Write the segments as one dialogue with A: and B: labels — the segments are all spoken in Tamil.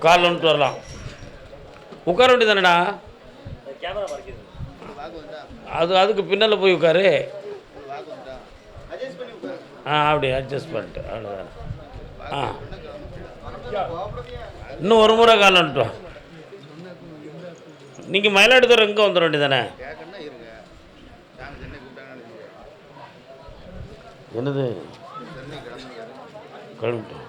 A: காலில் வந்துட்டு வரலாம். உட்கார வேண்டியது தானடா. அதுக்கு பின்னால் போய் உட்காரு. அப்படி அட்ஜஸ்ட் பண்ணிட்டு அவ்வளோதான். இன்னும் ஒரு முறை காலில் வந்துட்டோம். நீங்கள் மயிலாடுதுறை எங்கே வந்துட வேண்டியதானே? என்னது கிளம்பிட்டோம்.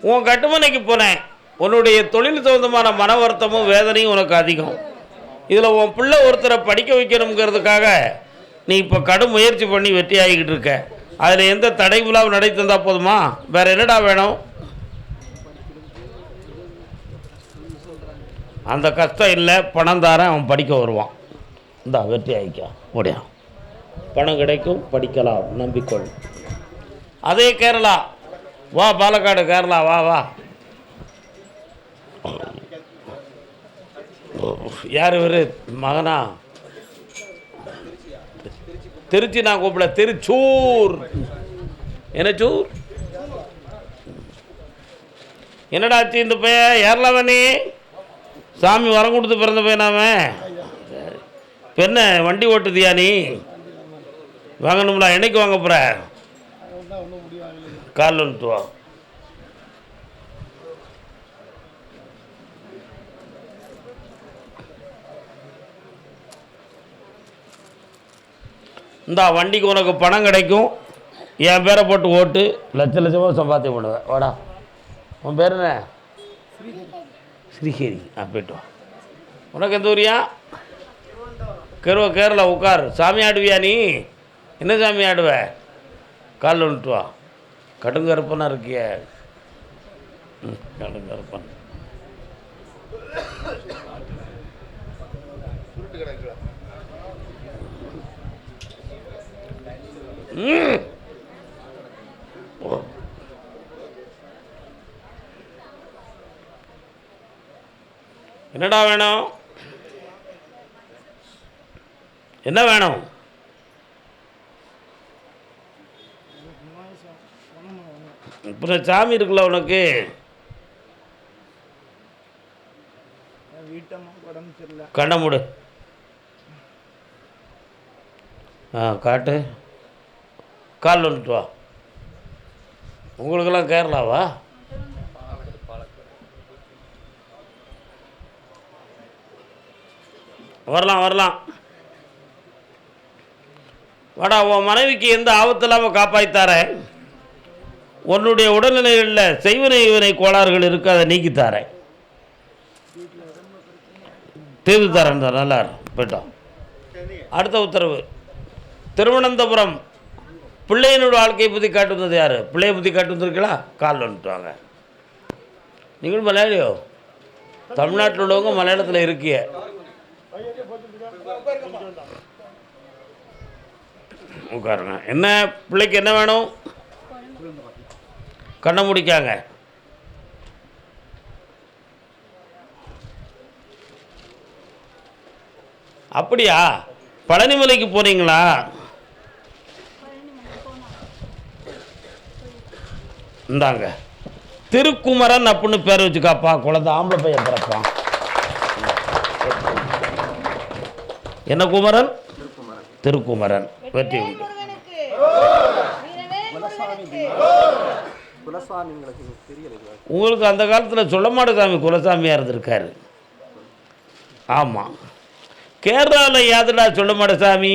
A: உன் கட்டுமனைக்கு போனேன். உன்னுடைய தொழில் தகுந்தமான மன வருத்தமும் வேதனையும் உனக்கு அதிகம். இதில் உன் பிள்ளை ஒருத்தரை படிக்க வைக்கணுங்கிறதுக்காக நீ இப்போ கடும் முயற்சி பண்ணி வெற்றி ஆகிக்கிட்டு இருக்க. அதில் எந்த தடை விழாவும் நடத்தி தந்தால் போதுமா? வேறு என்னடா வேணும்? அந்த கஷ்டம் இல்லை, பணம் தாரேன், அவன் படிக்க வருவான். இந்தா வெற்றி ஆகிக்கா முடியா, பணம் கிடைக்கும், படிக்கலாம், நம்பிக்கொள். அதே கேரளா வா, பாலக்காடு கேரளா வா வா. யார் இவர் மகனா? திருச்சி நான் கூப்பிட, திருச்சூர். என்ன சூர்? என்னடாச்சு இந்த பையன்? யாரெல்லாம் தானே சாமி வரம் கொடுத்து பிறந்த பையனாமே. என்ன வண்டி ஓட்டுதியா நீ? வாங்கணும்ல. என்னைக்கு வாங்க போகிற? காலில் வந்துட்டு வா. இந்தா வண்டிக்கு உனக்கு பணம் கிடைக்கும். என் பேரை போட்டு ஓட்டு, லட்ச லட்சமாக சம்பாத்தியம் பண்ணுவேன். வாடா. உன் பேர் என்ன? ஸ்ரீஹரி. போய்ட்டு வா. உனக்கு எந்த ஊரியா? கேரளா. உட்கார். சாமி ஆடுவியா நீ? என்ன சாமி ஆடுவ? காலில் வந்துட்டு வா. கடுங்கருப்பனாக இருக்கிய. கடுங்கருப்பன். என்னடா வேணும்? என்ன வேணும்? இப்போ சாமி இருக்குல்ல உனக்கு. கண்ணை மூடு. காட்டு. கால் வந்துட்டு வா. உங்களுக்கெல்லாம் கேரளாவா? வரலாம். வாடா. உன் மனைவிக்கு எந்த ஆபத்து இல்லாமல் காப்பாற்றித்தார. உன்னுடைய உடல்நிலைகளில் செய்வினை கோளாறுகள் இருக்குது, அதை நீக்கித்தாரேன். தீர்வு தரேன். நல்லா போயிட்டோம். அடுத்த உத்தரவு. திருவனந்தபுரம் பிள்ளையினோட வாழ்க்கையை பற்றி காட்டு வந்தது யார்? பிள்ளையை பற்றி காட்டு வந்திருக்கீங்களா? காலில் வந்துட்டுவாங்க. நீங்களும் மலையாளியோ? தமிழ்நாட்டில் உள்ளவங்க மலையாளத்தில் இருக்கிய. உட்காருங்க. என்ன பிள்ளைக்கு என்ன வேணும்? கண்ணை முடிக்காங்க. அப்படியா? பழனிமலைக்கு போறீங்களா? இந்தாங்க. திருக்குமரன் அப்படின்னு பேர் வச்சுக்காப்பா. குழந்தை ஆம்பளை பையன் பிறப்பான். என்ன குமரன்? திருக்குமரன். வெற்றி உண்டு. உங்களுக்கு அந்த காலத்தில் சொல்லமாட சாமி குலசாமியாக இருந்திருக்காரு. ஆமாம். கேரளாவில் யாதுடா சொல்லமாட சாமி?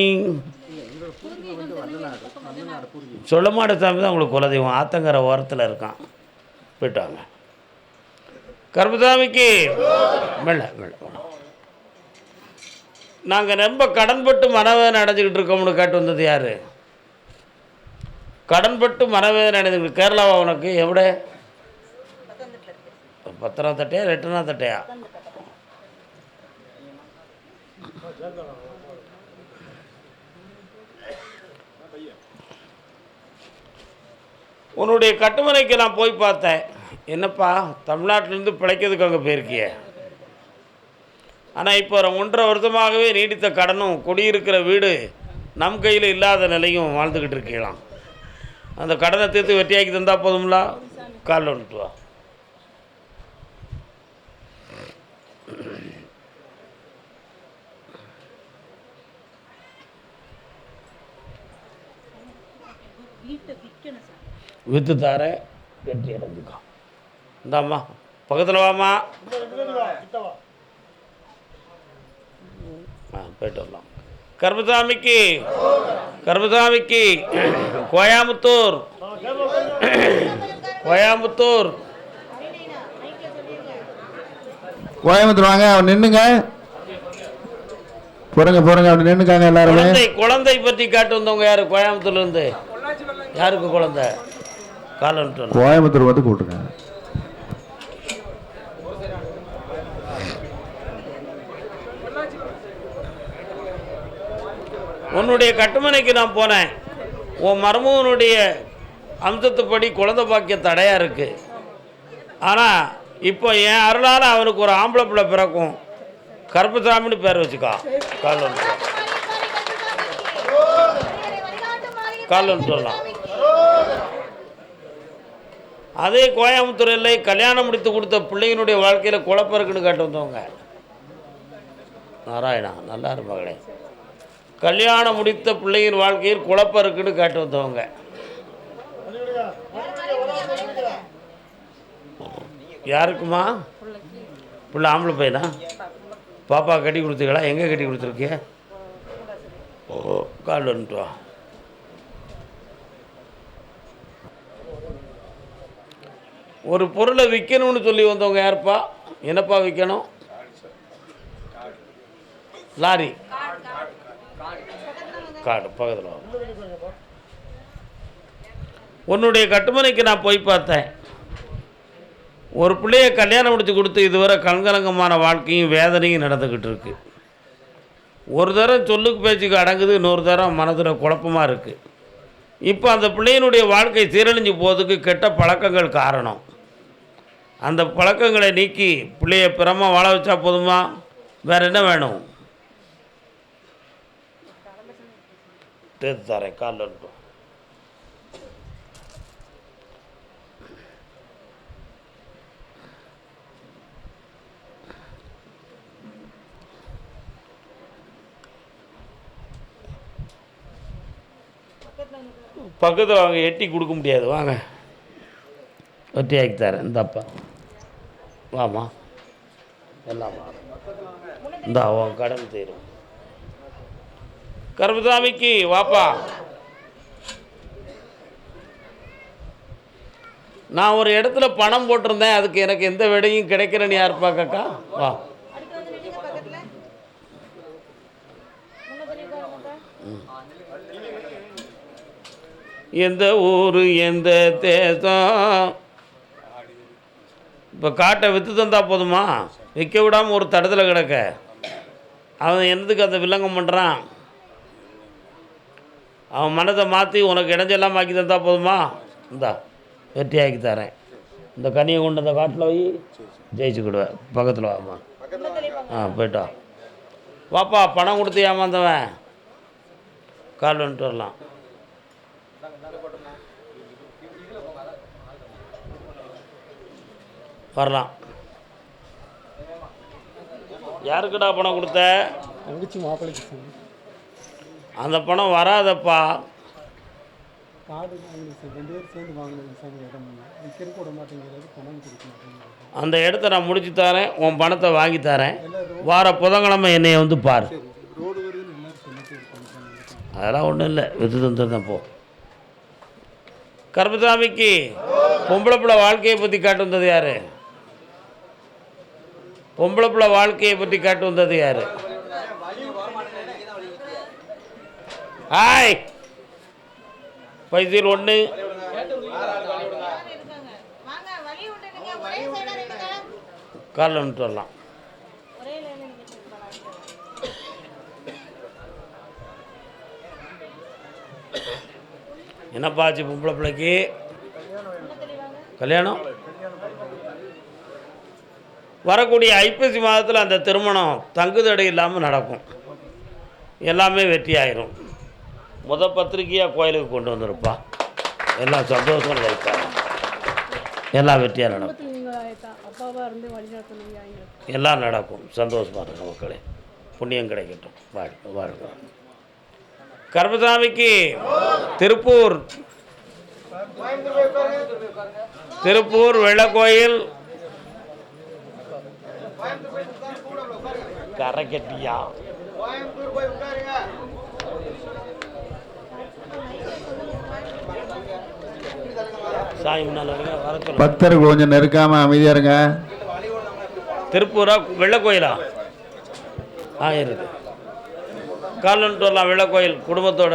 A: சொல்லமாட சாமி தான் உங்களுக்கு குலதெய்வம். ஆத்தங்கரை ஓரத்தில் இருக்கான். போயிட்டாங்க. கருப்பசாமிக்கு மெல்ல. நாங்கள் ரொம்ப கடன்பட்டு மனவேதனை அடைஞ்சிக்கிட்டு இருக்கோம்னு கேட்டு வந்தது யார்? கடன்பட்டு மனவேதனை அடைஞ்சிக்கிட்டு. கேரளாவா உனக்கு? எവിടെ? 10ஆம் தட்டையா 8ஆம் தட்டையா? உன்னுடைய கட்டுமனைக்கு நான் போய் பார்த்தேன். என்னப்பா தமிழ்நாட்டிலேருந்து பிழைக்கிறதுக்கு அங்கே போயிருக்கிய. ஆனால் இப்போ 1.5 வருஷமாகவே நீடித்த கடனும் குடியிருக்கிற வீடு நம் கையில் இல்லாத நிலையும் வாழ்ந்துக்கிட்டு இருக்கலாம். அந்த கடனை தீர்த்து வெட்டியாக்கி தந்தால் போதும்ல. காலில் வந்துட்டு வா. விற்று தாரேன், வெற்றி அடைஞ்சுக்கோ. இந்தாம்மா பக்கத்தில் வாம்மா. போய்ட்டு வரலாம். கருப்பசாமிக்கு கருப்பசாமிக்கு கோயம்புத்தூர் கோயம்புத்தூர்
B: கோயம்புத்தூர் வாங்க. அவர் நின்னுங்க, போறங்க போறங்க. அப்படி நின்னுக்காங்க எல்லாருமே.
A: குழந்தை பற்றி காட்டு வந்தவங்க யாரு? கோயம்புத்தூர்ல இருந்து யாருக்கு குழந்தை? காலன்ட்டு
B: கோயம்புத்தூர் வந்து கூப்பிட்டுருங்க.
A: உன்னுடைய கட்டுமனைக்கு நான் போனேன். உன் மருமகனுடைய அம்சத்துப்படி குழந்தை பாக்கிய தடையாக இருக்குது. ஆனால் இப்போ என் அருளால் அவனுக்கு ஒரு ஆம்பளை பிள்ளை பிறக்கும். கருப்பசாமின்னு பேர் வச்சுக்கா. கால் சொல்லலாம். அதே கோயம்புத்தூரில் கல்யாணம் முடித்து கொடுத்த பிள்ளைங்களுடைய வாழ்க்கையில் குழப்பம் இருக்குன்னு காட்டு வந்தவங்க. நாராயணா நல்லா இருப்பாங்களே. கல்யாணம் முடித்த பிள்ளையின் வாழ்க்கையில் குழப்பம் இருக்குன்னு காட்டு வந்தவங்க. யாருக்குமா? பிள்ளை ஆம்பளை பையனா? பாப்பா கட்டி கொடுத்தீங்களா? எங்கே கட்டி கொடுத்துருக்கிய? ஓ கால் வந்துட்டு வா. ஒரு பொருளை விற்கணும்னு சொல்லி வந்தவங்க யாருப்பா? என்னப்பா விற்கணும்? லாரி காடு பக்கத்தில். உன்னுடைய கட்டுமனைக்கு நான் போய் பார்த்தேன். ஒரு பிள்ளைய கல்யாணம் முடித்து கொடுத்து இதுவரை கண்கலங்கமான வாழ்க்கையும் வேதனையும் நடந்துக்கிட்டு இருக்கு. ஒரு தரம் சொல்லுக்கு பேச்சுக்கு அடங்குது, இன்னொரு தரம் மனதில் குழப்பமாக இருக்குது. இப்போ அந்த பிள்ளையினுடைய வாழ்க்கை சீரழிஞ்சு போகிறதுக்கு கெட்ட பழக்கங்கள் காரணம். அந்த பழக்கங்களை நீக்கி பிள்ளைய பிறமாக வாழ வச்சா போதுமா? வேறு என்ன வேணும்? தேர்த்து தரேன். காலில் இருக்கும். பக்கத்தில் வாங்க. எட்டி கொடுக்க முடியாது. வாங்க வெட்டி ஆக்கி தரேன். இந்தாப்பா வாமா. எல்லாம் இந்தா உன் கடன் தீரும். கருப்பசாமிக்கு வாப்பா. நான் ஒரு இடத்துல பணம் போட்டிருந்தேன். அதுக்கு எனக்கு எந்த விடையும் கிடைக்கிறேன்னு யாருப்பா காக்கா? வா. எந்த ஊர் எந்த தேசம்? இப்போ காட்டை விற்று தந்தா போதுமா? விற்க விடாமல் ஒரு தடத்தில் கிடக்க அவன் என்னதுக்கு அந்த வில்லங்கம் பண்ணுறான்? அவன் மனதை மாற்றி உனக்கு இடைஞ்செல்லாம் ஆக்கி தந்தா போதுமா? இந்தா வெட்டியாக்கி தரேன். இந்த கனியை கொண்டு அந்த காட்டில் போய் ஜெயிச்சுக்கிடுவேன். பக்கத்தில் வாமா. போய்ட்டா வாப்பா. பணம் கொடுத்து ஏமாந்தவன் கால் வந்துட்டு வரலாம். வரலாம். யாருக்குடா பணம் கொடுத்த?
C: தங்கச்சி மாப்பிள்ளைக்கு.
A: அந்த பணம் வராதப்பா.
C: காடு ரெண்டு பேர் சேர்ந்து வாங்கினது இடம் விற்கிறது கூட மாட்டேங்கிறது, பணம் கொடுக்க மாட்டேங்கிறது.
A: அந்த இடத்த நான் முடிச்சு தரேன். உன் பணத்தை வாங்கி தரேன். வார புதன்கிழமை என்னைய வந்து பாரு.
C: ரோடு வருதுன்னு எல்லாரும் சொல்லிட்டு இருக்காங்க.
A: அதெல்லாம் ஒன்றும் இல்லை. வித்து தந்துருந்தேன் போ. கருப்பசாமிக்கு பொம்பளை பிள்ளை வாழ்க்கையை பற்றி காட்டு வந்தது யார்? பொம்பளை பிள்ளை வாழ்க்கையை பற்றி காட்டு வந்தது யார்? ஹாய் பைசல் ஒன்று. காலில் வந்துட்டு வரலாம். என்னப்பா ஆச்சு பொம்பளை பிள்ளைக்கு? கல்யாணம் வரக்கூடிய ஐப்பசி மாதத்தில் அந்த திருமணம் தங்குதடை இல்லாமல் நடக்கும். எல்லாமே வெற்றி ஆயிரும். பத்திரிக்கையாக கோயிலுக்கு கொண்டு வந்துருப்பா. எல்லாம் சந்தோஷம் வைப்பாங்க. எல்லாம் வெற்றியாக நடக்கும்.
D: தான் அப்பாவாக இருந்து வழிநடத்தணும் எங்களுக்கு.
A: எல்லாம் நடக்கும். சந்தோஷமாக இருங்க மக்களே, புண்ணியம் கிடைக்கட்டும். வாழ்க வாழ்க. கருப்பசாமிக்கு திருப்பூர் வெள்ளக்கோயில் கரைக்கட்டியா சாமி முன்னால் வர சொல்லுங்க.
B: பக்தர்கள் கொஞ்சம் நெருக்காம அமைதியா இருங்க.
A: திருப்பூரா வெள்ளக்கோயிலா இருக்கு. காலன்ட்டு வரலாம் வெள்ளக்கோயில் குடும்பத்தோட.